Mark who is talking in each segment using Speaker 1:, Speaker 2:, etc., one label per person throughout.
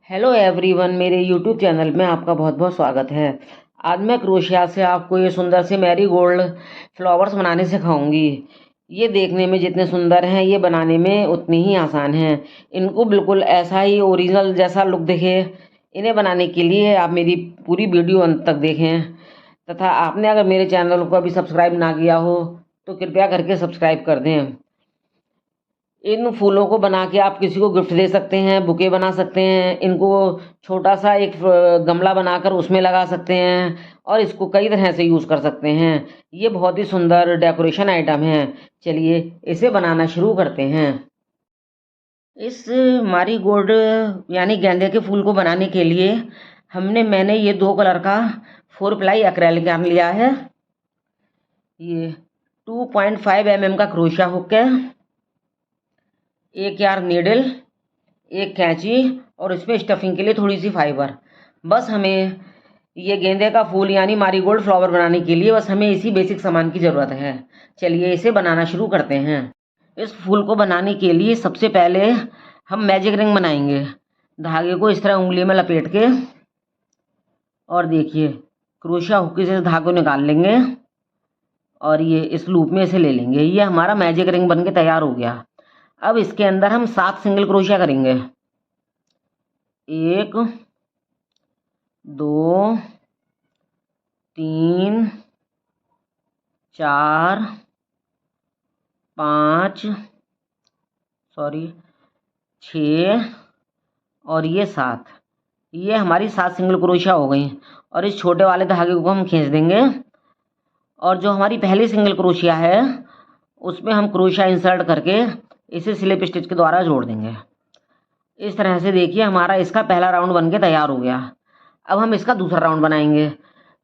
Speaker 1: Hello everyone, मेरे YouTube channel में आपका बहुत बहुत स्वागत है। आज मैं क्रोशिया से आपको ये सुंदर से मैरीगोल्ड फ्लावर्स बनाने सिखाऊंगी। ये देखने में जितने सुंदर हैं, ये बनाने में उतनी ही आसान हैं। इनको बिल्कुल ऐसा ही ओरिजिनल जैसा लुक दिखे, इन्हें बनाने के लिए आप मेरी पूरी वीडियो अंत तक देखें। तथा आपने अगर मेरे चैनल को अभी सब्सक्राइब ना किया हो तो कृपया करके सब्सक्राइब कर दें। इन फूलों को बना के आप किसी को गिफ्ट दे सकते हैं, बुके बना सकते हैं। इनको छोटा सा एक गमला बनाकर उसमें लगा सकते हैं और इसको कई तरह से यूज़ कर सकते हैं। ये बहुत ही सुंदर डेकोरेशन आइटम है। चलिए इसे बनाना शुरू करते हैं। इस मारीगोल्ड यानी गेंदे के फूल को बनाने के लिए मैंने ये 2 कलर का 4 प्लाई एक्रेलिक यार्न लिया है। ये 2.5 mm का क्रोशिया हुक है, एक यार्न नीडल, एक कैंची और इसमें स्टफिंग के लिए थोड़ी सी फाइबर। बस हमें ये गेंदे का फूल यानी मारीगोल्ड फ्लावर बनाने के लिए बस हमें इसी बेसिक सामान की ज़रूरत है। चलिए इसे बनाना शुरू करते हैं। इस फूल को बनाने के लिए सबसे पहले हम मैजिक रिंग बनाएंगे। धागे को इस तरह उंगली में लपेट के और देखिए क्रोशिया हुक से धागों निकाल लेंगे और ये इस लूप में इसे ले लेंगे। ये हमारा मैजिक रिंग बन के तैयार हो गया। अब इसके अंदर हम 7 सिंगल क्रोशिया करेंगे। 1 2 3 4 5 6 और ये 7। ये हमारी 7 सिंगल क्रोशिया हो गई। और इस छोटे वाले धागे को हम खींच देंगे और जो हमारी पहली सिंगल क्रोशिया है उसमें हम क्रोशिया इंसर्ट करके इसे स्लिप स्टिच के द्वारा जोड़ देंगे। इस तरह से देखिए हमारा इसका पहला राउंड बन के तैयार हो गया। अब हम इसका दूसरा राउंड बनाएंगे।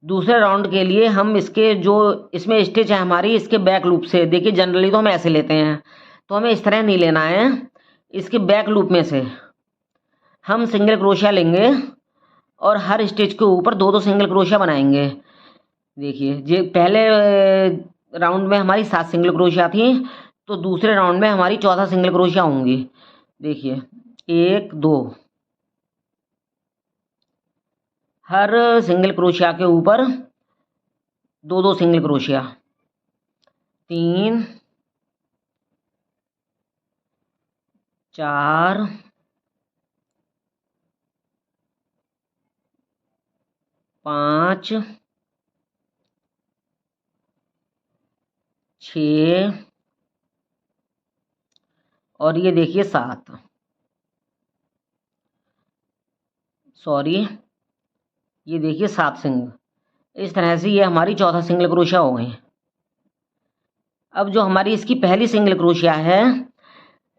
Speaker 1: दूसरे राउंड के लिए हम इसके जो इसमें स्टिच है हमारी, इसके बैक लूप से देखिए, जनरली तो हम ऐसे लेते हैं, तो हमें इस तरह नहीं लेना है। इसके बैक लूप में से हम सिंगल क्रोशिया लेंगे और हर स्टिच के ऊपर 2-2 सिंगल क्रोशिया बनाएंगे। देखिए ये पहले राउंड में हमारी 7 सिंगल क्रोशिया थी, तो दूसरे राउंड में हमारी 14 सिंगल क्रोशिया होंगी। देखिए 1 2, हर सिंगल क्रोशिया के ऊपर 2-2 सिंगल क्रोशिया, 3 4 5 6 और ये देखिए 7। ये देखिए 7 सिंगल। इस तरह से ये हमारी 14 सिंगल क्रोशिया हो गई। अब जो हमारी इसकी पहली सिंगल क्रोशिया है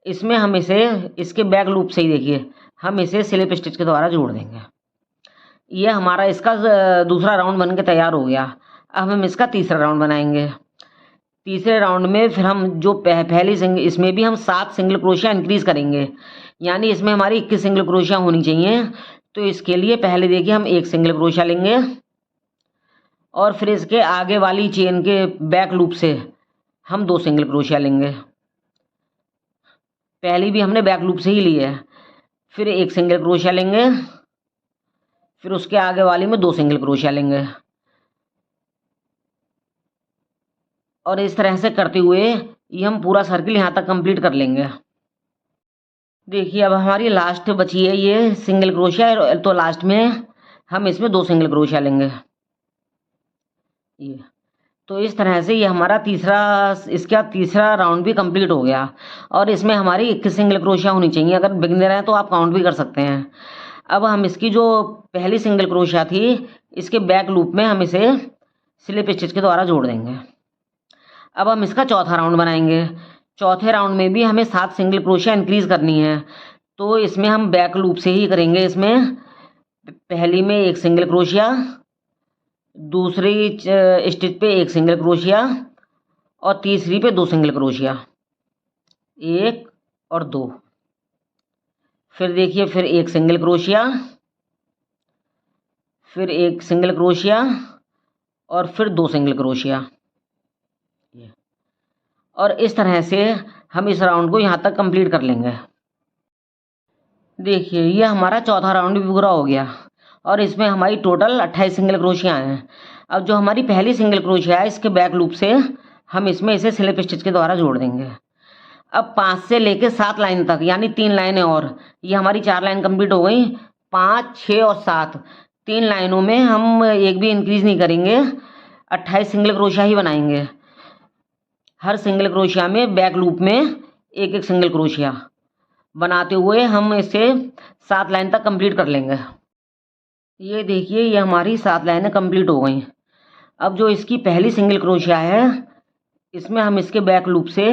Speaker 1: इसमें हम इसे इसके बैक लूप से ही देखिए हम इसे स्लिप स्टिच के द्वारा जोड़ देंगे। ये हमारा इसका दूसरा राउंड बन के तैयार हो गया। अब हम इसका तीसरा राउंड बनाएंगे। तीसरे राउंड में फिर हम जो पहली सिंगल, इसमें भी हम 7 सिंगल क्रोशिया इंक्रीज करेंगे, यानी इसमें हमारी 21 सिंगल क्रोशिया होनी चाहिए। तो इसके लिए पहले देखिए हम 1 सिंगल क्रोशिया लेंगे और फिर इसके आगे वाली चेन के बैक लूप से हम 2 सिंगल क्रोशिया लेंगे। पहली भी हमने बैक लूप से ही ली है। फिर 1 सिंगल क्रोशिया लेंगे, फिर उसके आगे वाली में 2 सिंगल क्रोशिया लेंगे और इस तरह से करते हुए ये हम पूरा सर्किल यहाँ तक कंप्लीट कर लेंगे। देखिए अब हमारी लास्ट बची है ये सिंगल क्रोशिया, तो लास्ट में हम इसमें 2 सिंगल क्रोशिया लेंगे। ये तो इस तरह से ये हमारा इसका तीसरा राउंड भी कंप्लीट हो गया और इसमें हमारी 21 सिंगल क्रोशिया होनी चाहिए। अगर बिगिनर हैं तो आप काउंट भी कर सकते हैं। अब हम इसकी जो पहली सिंगल क्रोशिया थी इसके बैक लूप में हम इसे स्लिप स्टिच के द्वारा जोड़ देंगे। अब हम इसका चौथा राउंड बनाएंगे। चौथे राउंड में भी हमें 7 सिंगल क्रोशिया इंक्रीज करनी है, तो इसमें हम बैक लूप से ही करेंगे। इसमें पहली में 1 सिंगल क्रोशिया, दूसरी स्टिच पे 1 सिंगल क्रोशिया और तीसरी पे 2 सिंगल क्रोशिया, 1 और 2। फिर देखिए फिर 1 सिंगल क्रोशिया, फिर 1 सिंगल क्रोशिया और फिर 2 सिंगल क्रोशिया। और इस तरह से हम इस राउंड को यहाँ तक कंप्लीट कर लेंगे। देखिए ये हमारा चौथा राउंड भी पूरा हो गया और इसमें हमारी टोटल 28 सिंगल क्रोशिया हैं। अब जो हमारी पहली सिंगल क्रोशिया है इसके बैक लूप से हम इसमें इसे स्लिप स्टिच के द्वारा जोड़ देंगे। अब 5 से लेकर 7 लाइन तक यानी 3 लाइनें और ये हमारी 4 लाइन कंप्लीट हो गई। 5, 6 और 7 3 लाइनों में हम एक भी इंक्रीज नहीं करेंगे, 28 सिंगल क्रोशिया ही बनाएंगे। हर सिंगल क्रोशिया में बैक लूप में एक एक सिंगल क्रोशिया बनाते हुए हम इसे 7 लाइन तक कंप्लीट कर लेंगे। ये देखिए ये हमारी 7 लाइनें कंप्लीट हो गई। अब जो इसकी पहली सिंगल क्रोशिया है इसमें हम इसके बैक लूप से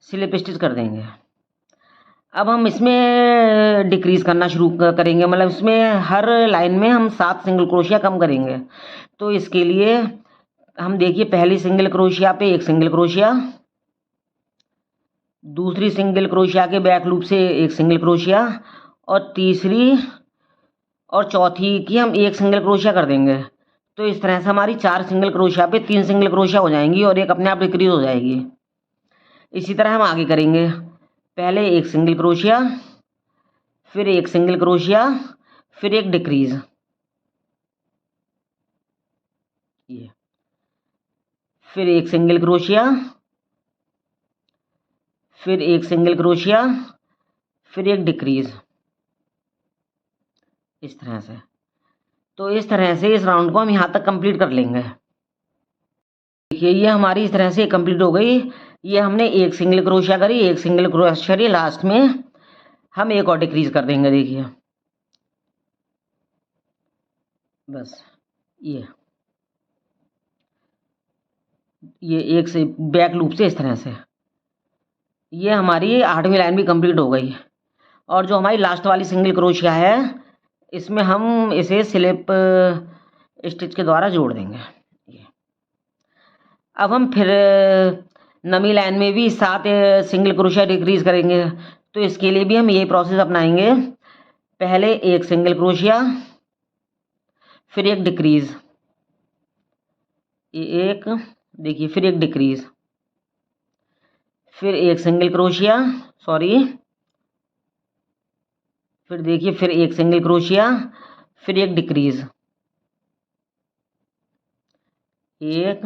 Speaker 1: स्लिप स्टिच कर देंगे। अब हम इसमें डिक्रीज़ करना शुरू करेंगे, मतलब इसमें हर लाइन में हम 7 सिंगल क्रोशिया कम करेंगे। तो इसके लिए हम देखिए पहली सिंगल क्रोशिया पे एक सिंगल क्रोशिया, दूसरी सिंगल क्रोशिया के बैक लूप से एक सिंगल क्रोशिया और तीसरी और चौथी की हम एक सिंगल क्रोशिया कर देंगे। तो इस तरह से हमारी 4 सिंगल क्रोशिया पे 3 सिंगल क्रोशिया हो जाएंगी और एक अपने आप डिक्रीज हो जाएगी। इसी तरह हम आगे करेंगे, पहले एक सिंगल क्रोशिया, फिर एक सिंगल क्रोशिया, फिर एक डिक्रीज, ये फिर एक सिंगल क्रोशिया, फिर एक सिंगल क्रोशिया, फिर एक डिक्रीज, इस तरह से। तो इस तरह से इस राउंड को हम यहाँ तक कंप्लीट कर लेंगे। देखिए ये हमारी इस तरह से कंप्लीट हो गई। ये हमने एक सिंगल क्रोशिया करी, एक सिंगल क्रोशिया करी, लास्ट में हम एक और डिक्रीज कर देंगे। देखिए बस ये एक से बैक लूप से इस तरह से ये हमारी 8वीं लाइन भी कंप्लीट हो गई। और जो हमारी लास्ट वाली सिंगल क्रोशिया है इसमें हम इसे स्लिप स्टिच के द्वारा जोड़ देंगे। अब हम फिर नवी लाइन में भी 7 सिंगल क्रोशिया डिक्रीज करेंगे। तो इसके लिए भी हम ये प्रोसेस अपनाएंगे, पहले एक सिंगल क्रोशिया, फिर एक डिक्रीज, एक देखिए, फिर एक डिक्रीज, फिर एक सिंगल क्रोशिया, फिर देखिए फिर एक सिंगल क्रोशिया, फिर एक डिक्रीज, एक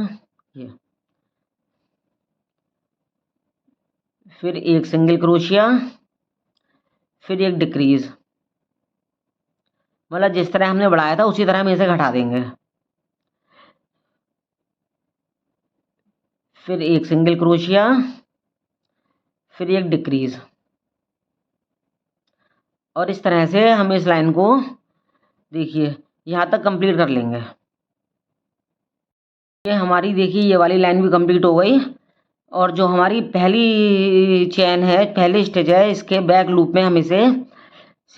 Speaker 1: ये, फिर एक सिंगल क्रोशिया, फिर एक डिक्रीज, मतलब जिस तरह हमने बढ़ाया था उसी तरह हम इसे घटा देंगे। फिर एक सिंगल क्रोशिया, फिर एक डिक्रीज, और इस तरह से हम इस लाइन को देखिए यहाँ तक कंप्लीट कर लेंगे। ये हमारी देखिए ये वाली लाइन भी कंप्लीट हो गई। और जो हमारी पहली चेन है, पहली स्टिच है, इसके बैक लूप में हम इसे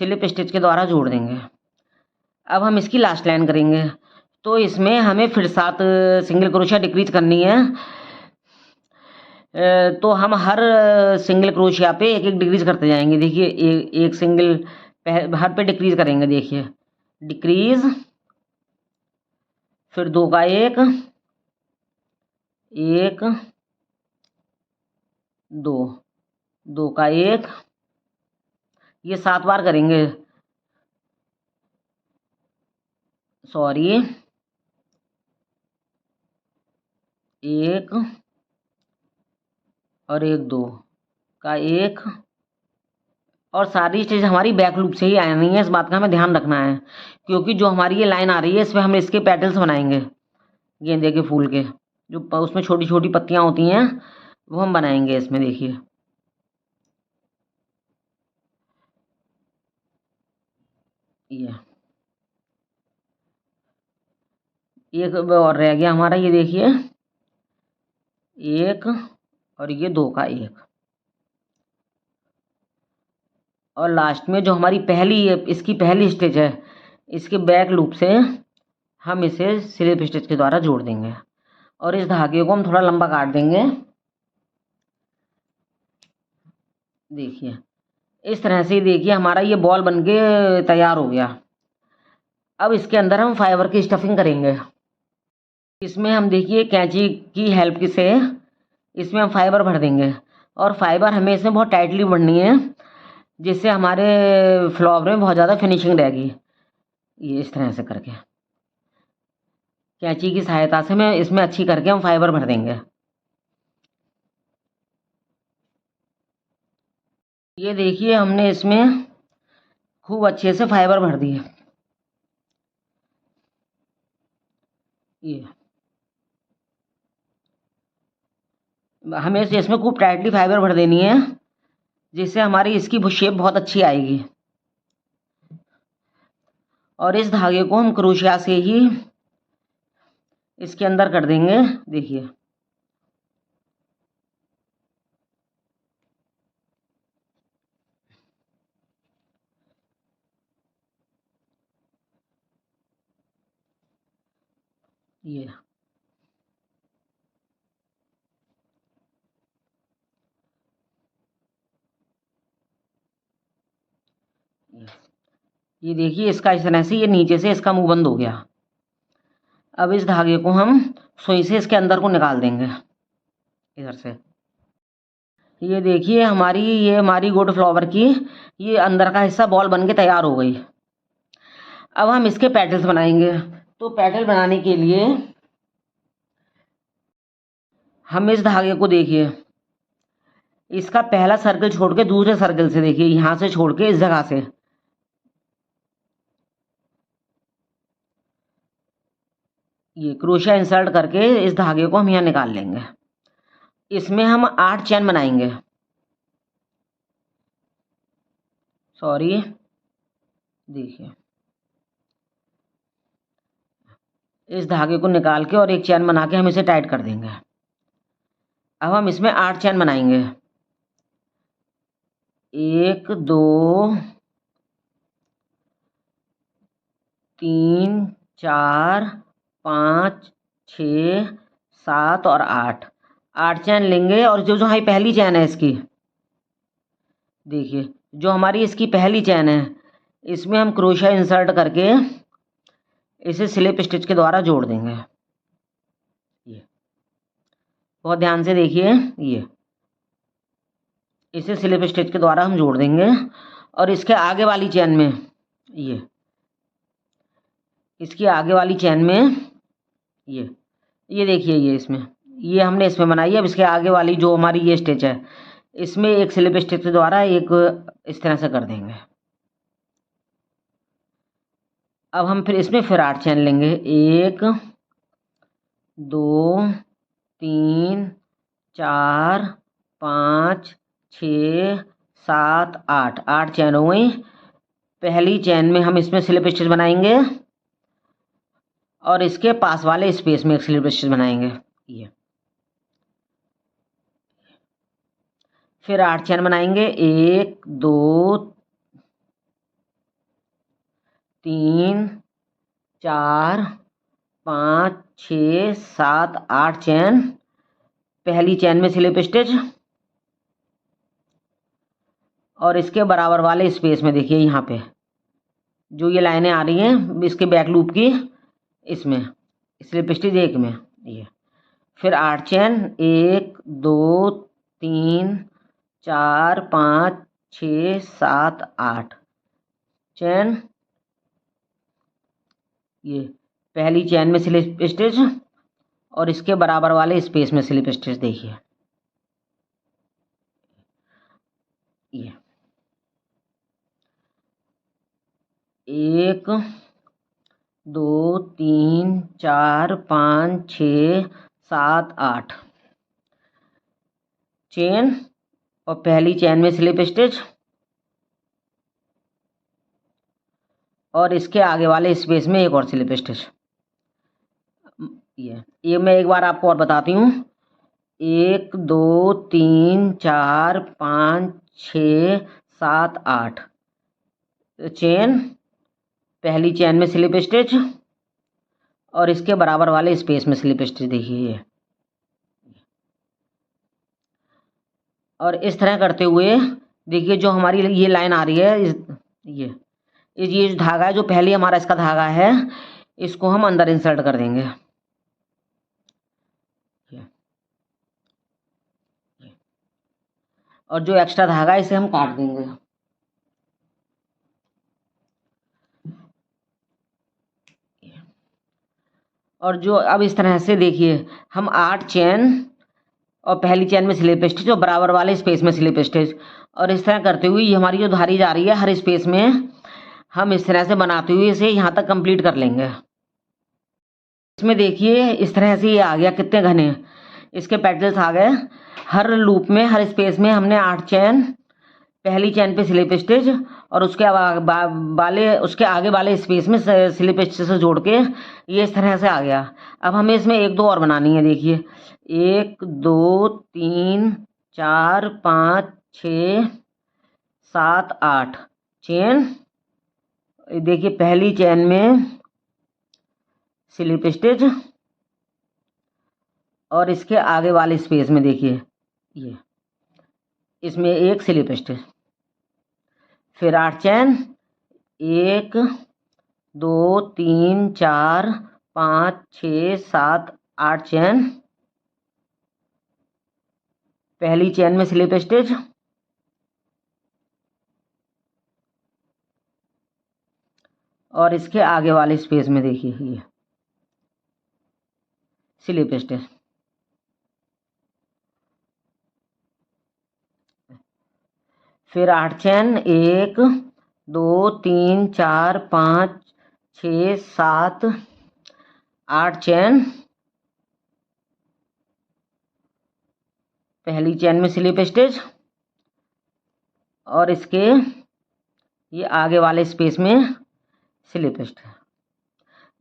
Speaker 1: स्लिप स्टिच के द्वारा जोड़ देंगे। अब हम इसकी लास्ट लाइन करेंगे। तो इसमें हमें फिर 7 सिंगल क्रोशिया डिक्रीज करनी है। तो हम हर सिंगल क्रोशिया पे एक एक डिक्रीज करते जाएंगे। देखिए एक सिंगल हर पे डिक्रीज करेंगे। देखिए डिक्रीज, फिर 2 का एक, 2, 2 का एक, ये 7 बार करेंगे। एक और एक, 2 का एक, और सारी चीज़ हमारी बैक लूप से ही आनी है, इस बात का हमें ध्यान रखना है। क्योंकि जो हमारी ये लाइन आ रही है इसमें हम इसके पेटल्स बनाएंगे, गेंदे के फूल के, जो उसमें छोटी छोटी पत्तियां होती हैं वो हम बनाएंगे इसमें। देखिए ये एक और रह गया हमारा, ये देखिए एक और ये 2 का एक, और लास्ट में जो हमारी इसकी पहली स्टिच है इसके बैक लूप से हम इसे स्लिप स्टिच के द्वारा जोड़ देंगे और इस धागे को हम थोड़ा लंबा काट देंगे। देखिए इस तरह से देखिए हमारा ये बॉल बनके तैयार हो गया। अब इसके अंदर हम फाइबर की स्टफिंग करेंगे। इसमें हम देखिए कैंची की हेल्प से इसमें हम फाइबर भर देंगे, और फाइबर हमें इसमें बहुत टाइटली भरनी है जिससे हमारे फ्लावर में बहुत ज़्यादा फिनिशिंग रहेगी। ये इस तरह से करके कैंची की सहायता से मैं इसमें अच्छी करके हम फाइबर भर देंगे। ये देखिए हमने इसमें खूब अच्छे से फाइबर भर दिए। ये हमें इसमें खूब टाइटली फाइबर भर देनी है, जिससे हमारी इसकी शेप बहुत अच्छी आएगी। और इस धागे को हम क्रोशिया से ही इसके अंदर कर देंगे। देखिए ये ये देखिए इसका इस तरह से ये नीचे से इसका मुंह बंद हो गया। अब इस धागे को हम सुई से इसके अंदर को निकाल देंगे इधर से। ये देखिए ये हमारी गुड फ्लावर की ये अंदर का हिस्सा बॉल बन के तैयार हो गई। अब हम इसके पेटल्स बनाएंगे। तो पेटल बनाने के लिए हम इस धागे को देखिए, इसका पहला सर्कल छोड़ के दूसरे सर्कल से देखिए, यहाँ से छोड़ के इस जगह से ये क्रोशिया इंसर्ट करके इस धागे को हम यहाँ निकाल लेंगे। इसमें हम 8 चैन बनाएंगे। सॉरी, देखिए इस धागे को निकाल के और एक चैन बना के हम इसे टाइट कर देंगे। अब हम इसमें 8 चैन बनाएंगे। 1 2 3 4 5 6 7 और 8 चैन लेंगे। और जो जो हमारी पहली चैन है इसकी, देखिए जो हमारी इसकी पहली चैन है, इसमें हम क्रोशिया इंसर्ट करके इसे स्लिप स्टिच के द्वारा जोड़ देंगे। ये बहुत ध्यान से देखिए, ये इसे स्लिप स्टिच के द्वारा हम जोड़ देंगे। और इसके आगे वाली चैन में ये इसकी आगे वाली चैन में ये देखिए ये इसमें ये हमने इसमें बनाई है। अब इसके आगे वाली जो हमारी ये स्टिच है, इसमें एक स्लिप स्टिच के द्वारा एक इस तरह से कर देंगे। अब हम फिर इसमें 8 चैन लेंगे। 1 2 3 4 5 6 7 8 चैन हो गई। पहली चैन में हम इसमें स्लिप स्टिच बनाएंगे और इसके पास वाले स्पेस में एक स्लिप स्टिच बनाएंगे। ये फिर 8 चैन बनाएंगे। 1 2 3 4 5 6 7 8 चैन। पहली चैन में स्लिप स्टिच और इसके बराबर वाले स्पेस में देखिए यहाँ पे जो ये लाइनें आ रही हैं इसके बैक लूप की, इसमें स्लिप स्टिच एक में ये। फिर 8 चैन। 1 2 3 4 5 6 7 8 चैन। ये पहली चैन में स्लिप स्टिच और इसके बराबर वाले स्पेस में स्लिप स्टिच देखिए। ये 1 2 3 4 5 6 7 8 चेन और पहली चैन में स्लिप स्टिच और इसके आगे वाले स्पेस में एक और स्लिप स्टिच। ये मैं एक बार आपको और बताती हूँ। 1 2 3 4 5 6 7 8 चेन, पहली चैन में स्लिप स्टिच और इसके बराबर वाले स्पेस में स्लिप स्टिच देखिए ये। और इस तरह करते हुए देखिए जो हमारी ये लाइन आ रही है ये जो धागा है, जो पहले हमारा इसका धागा है, इसको हम अंदर इंसर्ट कर देंगे। और जो एक्स्ट्रा धागा है इसे हम काट देंगे। और जो अब इस तरह से देखिए हम 8 चेन और पहली चेन में स्लिप स्टिच और बराबर वाले स्पेस में स्लिप स्टिच, और इस तरह करते हुए ये हमारी जो धारी जा रही है हर स्पेस में हम इस तरह से बनाते हुए इसे यहाँ तक कंप्लीट कर लेंगे। इसमें देखिए इस तरह से ये आ गया, कितने घने इसके पेटल्स आ गए। हर लूप में हर स्पेस में हमने 8 चेन, पहली चेन पे स्लिप स्टिच और उसके उसके आगे वाले स्पेस में स्लिप स्टिच से जोड़ के ये इस तरह से आ गया। अब हमें इसमें एक दो और बनानी है। देखिए 1 2 3 4 5 6 7 8 चेन। देखिए पहली चेन में स्लिप स्टिच और इसके आगे वाले स्पेस में देखिए ये इसमें एक स्लिप स्टिच, फिर 8 चेन, 1 2 3 4 5 6 7 8 चेन, पहली चेन में स्लिप स्टिच और इसके आगे वाले स्पेस में देखिए ये स्लिप स्टिच, फिर 8 चेन, 1 2 3 4 5 6 7 8 चेन, पहली चेन में स्लिप स्टिच और इसके ये आगे वाले स्पेस में स्लिप स्टिच।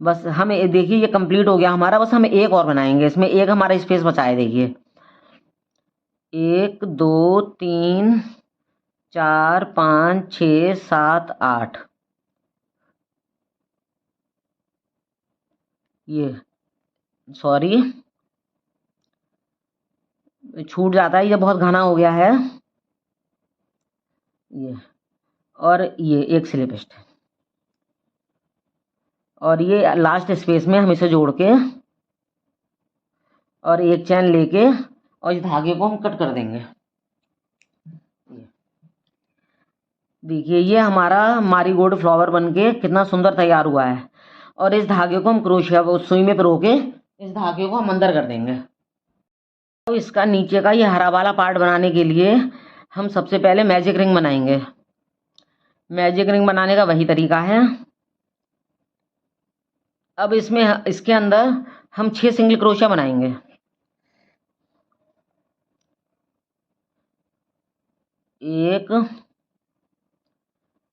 Speaker 1: बस हमें देखिए ये कंप्लीट हो गया हमारा। बस हमें एक और बनाएंगे, इसमें एक हमारा स्पेस बचा है। देखिए 1 2 3 4 5 6 7 8, ये सॉरी छूट जाता है, ये बहुत घना हो गया है ये, और ये एक स्लिप स्टिच और ये लास्ट स्पेस में हम इसे जोड़ के और एक चैन लेके और इस धागे को हम कट कर देंगे। देखिए ये हमारा मारीगोल्ड फ्लावर बनके कितना सुंदर तैयार हुआ है। और इस धागे को हम क्रोशिया सुई में पिरो के इस धागे को हम अंदर कर देंगे। तो इसका नीचे का ये हरा वाला पार्ट बनाने के लिए हम सबसे पहले मैजिक रिंग बनाएंगे। मैजिक रिंग बनाने का वही तरीका है। अब इसमें इसके अंदर हम 6 सिंगल क्रोशिया बनाएंगे। 1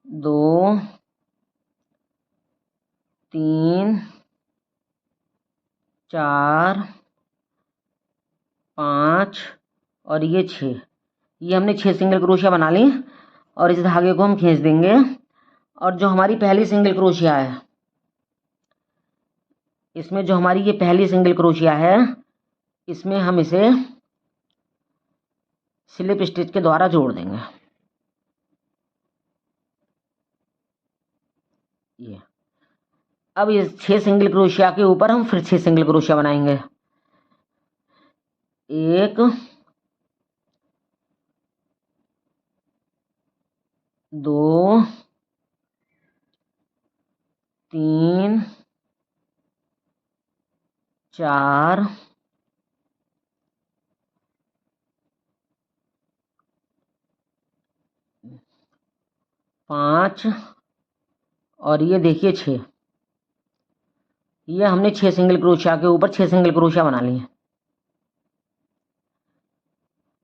Speaker 1: 2 3 4 5 और ये 6, ये हमने 6 सिंगल क्रोशिया बना ली और इस धागे को हम खींच देंगे। और जो हमारी पहली सिंगल क्रोशिया है, इसमें जो हमारी ये पहली सिंगल क्रोशिया है, इसमें हम इसे स्लिप स्टिच के द्वारा जोड़ देंगे। ये अब इस 6 सिंगल क्रोशिया के ऊपर हम फिर 6 सिंगल क्रोशिया बनाएंगे। 1 2 3 4 5 और ये देखिए 6, ये हमने 6 सिंगल क्रोशिया के ऊपर 6 सिंगल क्रोशिया बना लिए।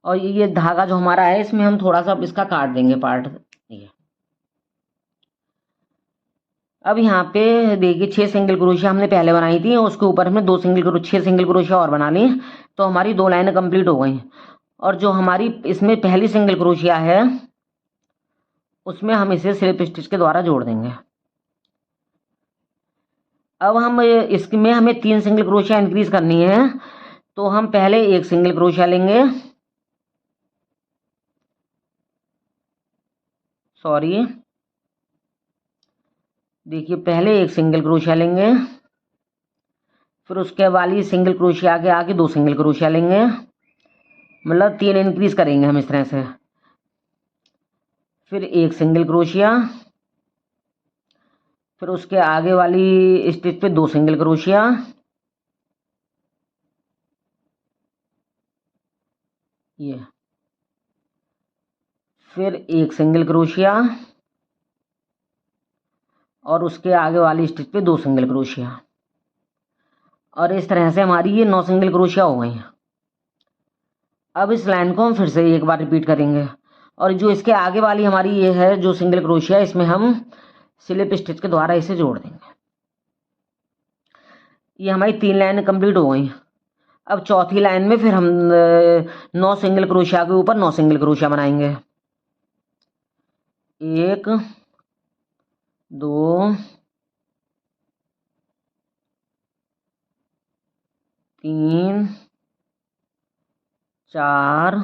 Speaker 1: और ये धागा जो हमारा है इसमें हम थोड़ा सा इसका काट देंगे पार्ट। ये अब यहाँ पे देखिए 6 सिंगल क्रोशिया हमने पहले बनाई थी, उसके ऊपर हमने 6 सिंगल क्रोशिया और बना ली, तो हमारी 2 लाइनें कंप्लीट हो गई। और जो हमारी इसमें पहली सिंगल क्रोशिया है उसमें हम इसे स्लिप स्टिच के द्वारा जोड़ देंगे। अब हम इसमें हमें 3 सिंगल क्रोशिया इंक्रीज करनी है, तो हम पहले एक सिंगल क्रोशिया लेंगे, सॉरी देखिए पहले एक सिंगल क्रोशिया लेंगे, फिर उसके वाली सिंगल क्रोशिया के आगे 2 सिंगल क्रोशिया लेंगे, मतलब 3 इंक्रीज करेंगे हम इस तरह से। फिर एक सिंगल क्रोशिया, फिर उसके आगे वाली स्टिच पे 2 सिंगल क्रोशिया, ये, फिर एक सिंगल क्रोशिया और उसके आगे वाली स्टिच पे 2 सिंगल क्रोशिया, और इस तरह से हमारी ये 9 सिंगल क्रोशिया हो गई। अब इस लाइन को हम फिर से एक बार रिपीट करेंगे, और जो इसके आगे वाली हमारी ये है जो सिंगल क्रोशिया, इसमें हम स्लिप स्टिच के द्वारा इसे जोड़ देंगे। ये हमारी 3 लाइन कंप्लीट हो गई। अब चौथी लाइन में फिर हम 9 सिंगल क्रोशिया के ऊपर 9 सिंगल क्रोशिया बनाएंगे। 1 2 3 4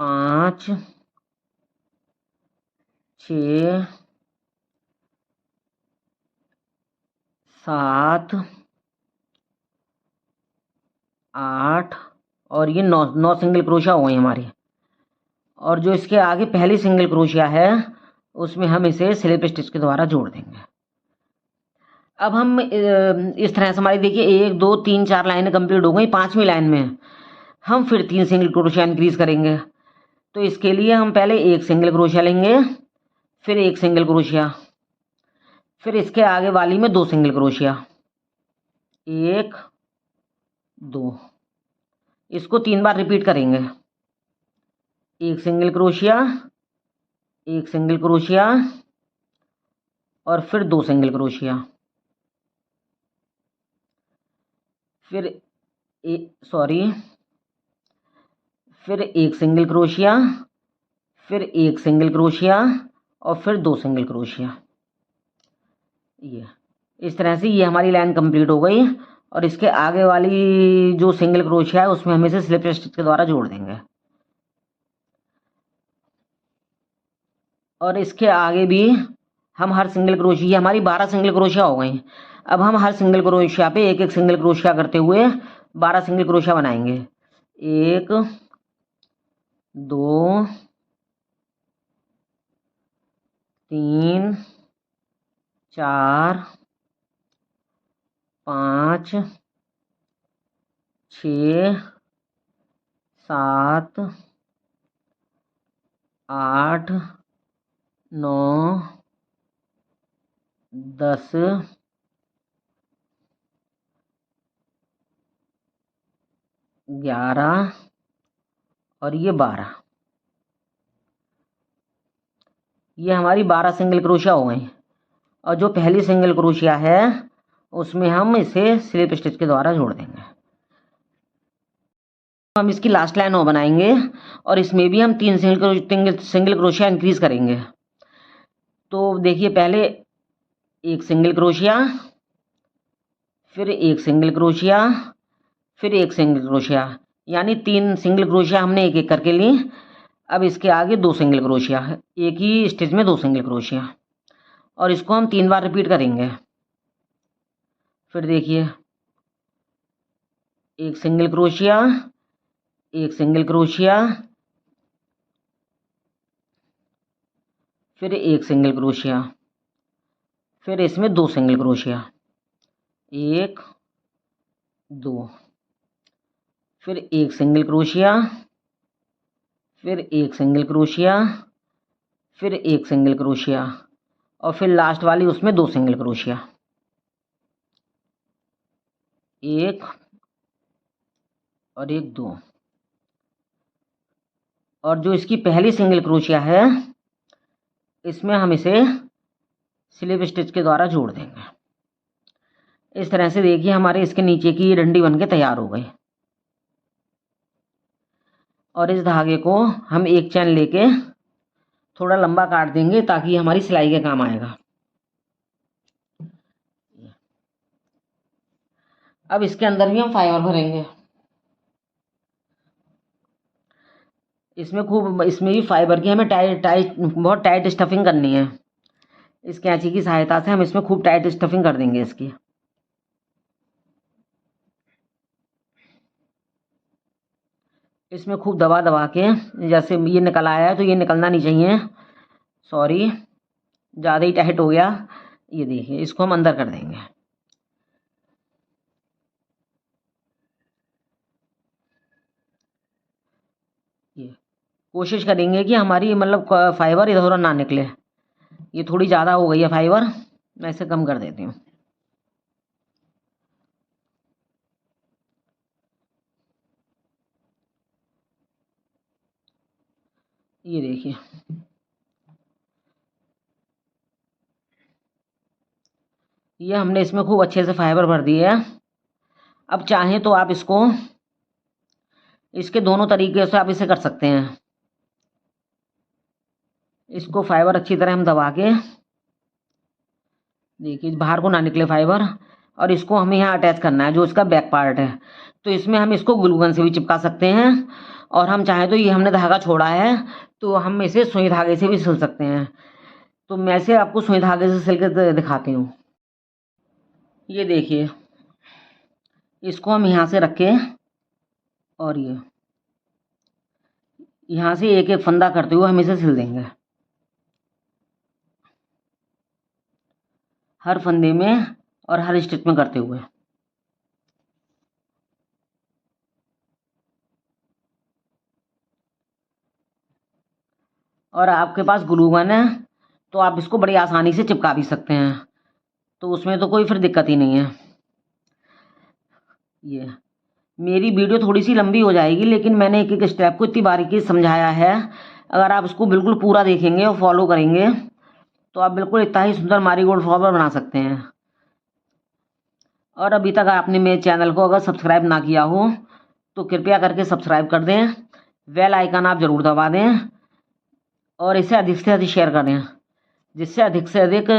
Speaker 1: 5 6 7 8 और ये 9 सिंगल क्रोशिया हो गई हमारी। और जो इसके आगे पहली सिंगल क्रोशिया है उसमें हम इसे स्लिप स्टिच के द्वारा जोड़ देंगे। अब हम इस तरह से हमारी देखिए 1 2 3 4 लाइनें कंप्लीट हो गई। 5वीं लाइन में हम फिर 3 सिंगल क्रोशिया इंक्रीज करेंगे। तो इसके लिए हम पहले एक सिंगल क्रोशिया लेंगे, फिर एक सिंगल क्रोशिया, फिर इसके आगे वाली में 2 सिंगल क्रोशिया, 1 2, इसको 3 बार रिपीट करेंगे। एक सिंगल क्रोशिया, एक सिंगल क्रोशिया और फिर 2 सिंगल क्रोशिया, फिर फिर एक सिंगल क्रोशिया, फिर एक सिंगल क्रोशिया और फिर 2 सिंगल क्रोशिया। ये इस तरह से ये हमारी लाइन कंप्लीट हो गई। और इसके आगे वाली जो सिंगल क्रोशिया है उसमें हम इसे स्लिप स्टिच के द्वारा जोड़ देंगे। और इसके आगे भी हम हर सिंगल क्रोशिया, हमारी 12 सिंगल क्रोशिया हो गई। अब हम हर सिंगल क्रोशिया पे एक एक सिंगल क्रोशिया करते हुए 12 सिंगल क्रोशिया बनाएंगे। 1 2 3 4 5 6 7 8 9 10 11 और ये 12। ये हमारी 12 सिंगल क्रोशिया हो गई। और जो पहली सिंगल क्रोशिया है उसमें हम इसे स्लिप स्टिच के द्वारा जोड़ देंगे। हम इसकी लास्ट लाइन और बनाएंगे और इसमें भी हम 3 सिंगल क्रोशिया इंक्रीज करेंगे। तो देखिए पहले एक सिंगल क्रोशिया, फिर एक सिंगल क्रोशिया, फिर एक सिंगल क्रोशिया, यानी 3 सिंगल क्रोशिया हमने एक एक करके ली। अब इसके आगे 2 सिंगल क्रोशिया, एक ही स्टिच में 2 सिंगल क्रोशिया, और इसको हम 3 बार रिपीट करेंगे। फिर देखिए एक सिंगल क्रोशिया, एक सिंगल क्रोशिया, फिर एक सिंगल क्रोशिया, फिर इसमें 2 सिंगल क्रोशिया, 1 2, फिर एक सिंगल क्रोशिया, फिर एक सिंगल क्रोशिया, फिर एक सिंगल क्रोशिया और फिर लास्ट वाली उसमें 2 सिंगल क्रोशिया, 1 और 1 2। और जो इसकी पहली सिंगल क्रोशिया है इसमें हम इसे स्लिप स्टिच के द्वारा जोड़ देंगे। इस तरह से देखिए हमारे इसके नीचे की डंडी बनके तैयार हो गई। और इस धागे को हम एक चैन लेके थोड़ा लंबा काट देंगे ताकि हमारी सिलाई के काम आएगा। अब इसके अंदर भी हम फाइबर भरेंगे। इसमें भी फाइबर की हमें बहुत टाइट स्टफिंग करनी है। इस कैंची की सहायता से हम इसमें खूब टाइट स्टफिंग कर देंगे इसकी। इसमें खूब दबा दबा के, जैसे ये निकल आया है तो ये निकलना नहीं चाहिए, सॉरी ज़्यादा ही टाइट हो गया। ये देखिए इसको हम अंदर कर देंगे। कोशिश करेंगे कि हमारी मतलब फाइबर इधर उधर ना निकले। ये थोड़ी ज़्यादा हो गई है फाइबर, मैं इसे कम कर देती हूँ। ये देखिए, ये हमने इसमें खूब अच्छे से फाइबर भर दी है। अब चाहें तो आप इसको इसके दोनों तरीके से आप इसे कर सकते हैं। इसको फाइबर अच्छी तरह हम दबा के, देखिए बाहर को ना निकले फाइबर, और इसको हमें यहाँ अटैच करना है जो इसका बैक पार्ट है। तो इसमें हम इसको ग्लू गन से भी चिपका सकते हैं, और हम चाहें तो ये हमने धागा छोड़ा है तो हम इसे सुई धागे से भी सिल सकते हैं। तो मैं इसे आपको सुई धागे से सिल के दिखाती हूँ। ये देखिए, इसको हम यहाँ से रखें और ये यहाँ से एक एक फंदा करते हुए हम इसे सिल देंगे, हर फंदे में और हर स्टिच में करते हुए। और आपके पास ग्लू गन है तो आप इसको बड़ी आसानी से चिपका भी सकते हैं, तो उसमें तो कोई फिर दिक्कत ही नहीं है। ये मेरी वीडियो थोड़ी सी लंबी हो जाएगी, लेकिन मैंने एक एक स्टेप को इतनी बारीकी से समझाया है। अगर आप इसको बिल्कुल पूरा देखेंगे और फॉलो करेंगे तो आप बिल्कुल इतना ही सुंदर मैरीगोल्ड फ्लावर बना सकते हैं। और अभी तक आपने मेरे चैनल को अगर सब्सक्राइब ना किया हो तो कृपया करके सब्सक्राइब कर दें, बेल आइकन आप ज़रूर दबा दें, और इसे अधिक से अधिक शेयर करें, जिससे अधिक से अधिक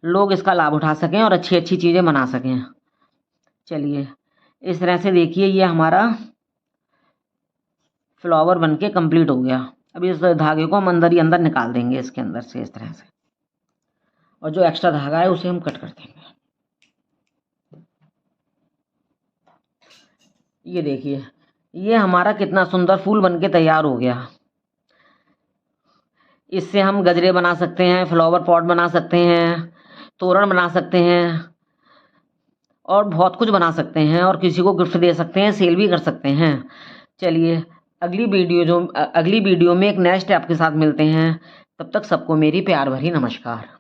Speaker 1: लोग इसका लाभ उठा सकें और अच्छी अच्छी चीज़ें बना सकें। चलिए, इस तरह से देखिए ये हमारा फ्लावर बनके कंप्लीट हो गया। अब इस धागे को हम अंदर ही अंदर निकाल देंगे इसके अंदर से इस तरह से, और जो एक्स्ट्रा धागा है उसे हम कट कर देंगे। ये देखिए, ये हमारा कितना सुंदर फूल बनके तैयार हो गया। इससे हम गजरे बना सकते हैं, फ्लावर पॉट बना सकते हैं, तोरण बना सकते हैं, और बहुत कुछ बना सकते हैं, और किसी को गिफ्ट दे सकते हैं, सेल भी कर सकते हैं। चलिए, अगली वीडियो में एक नए स्टेप के साथ मिलते हैं। तब तक सबको मेरी प्यार भरी नमस्कार।